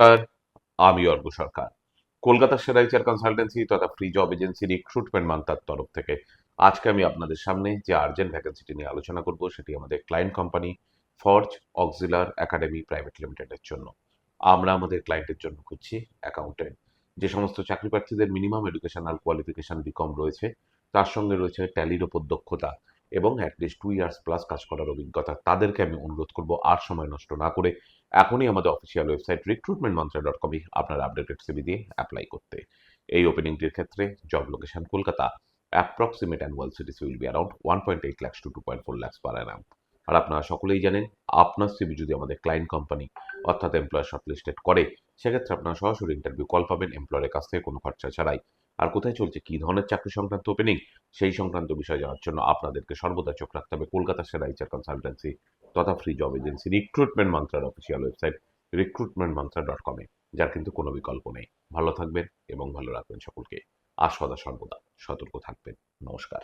নমস্কার, আমি অর্ক সরকার। কলকাতার সেরা এইচআর কনসালটেন্সি তথা ফ্রি জব এজেন্সি রিক্রুটমেন্ট মান্থার তরফ থেকে আজকে আমি আপনাদের সামনে যে আর্জেন্ট ভ্যাকেন্সিটি নিয়ে আলোচনা করব সেটি আমাদের client company forge অক্সিলার academy private লিমিটেডের জন্য। আমরা আমাদের ক্লায়েন্টের জন্য খুঁজছি অ্যাকাউন্টেন্ট। যে সমস্ত চাকরি প্রার্থীদের মিনিমাম এডুকেশনাল কোয়ালিফিকেশন বিকম রয়েছে, তার সঙ্গে রয়েছে ট্যালির ওপর দক্ষতা এবং অ্যাটলিস্ট 2 ইয়ার্স প্লাস কাজ করার অভিজ্ঞতা, তাদেরকে আমি অনুরোধ করব আর সময় নষ্ট না করে এখনই আমাদের অফিসিয়াল ওয়েবসাইট recruitmentmantra.com এ আপনার আপডেটেড সিভি দিয়ে অ্যাপ্লাই করতে। এই ওপেনিংটির ক্ষেত্রে job location Kolkata. Approximate annual CTC will be around 1.8 lakhs to 2.4 lakhs per annum। আর আপনারা সকলেই জানেন, আপনার সিভি যদি আমাদের ক্লায়েন্ট কোম্পানি অর্থাৎ এমপ্লয়ার শর্টলিস্টেড করে, সেক্ষেত্রে আপনারা সরাসরি ইন্টারভিউ কল পাবেন এমপ্লয়ারের কাছ থেকে কোনো খরচা ছাড়াই। আর কোথায় চলছে, কী ধরনের চাকরি সংক্রান্ত ওপেনিং, সেই সংক্রান্ত বিষয় জানার জন্য আপনাদেরকে সর্বদা চোখ রাখতে হবে কলকাতার সেরা এইচআর কনসালটেন্সি তথা ফ্রি জব এজেন্সি রিক্রুটমেন্ট মান্ত্রার অফিসিয়াল ওয়েবসাইট recruitmentmantra.com এ, যার কিন্তু কোনো বিকল্প নেই। ভালো থাকবেন এবং ভালো রাখবেন সকলকে। আর সদা সর্বদা সতর্ক থাকবেন। নমস্কার।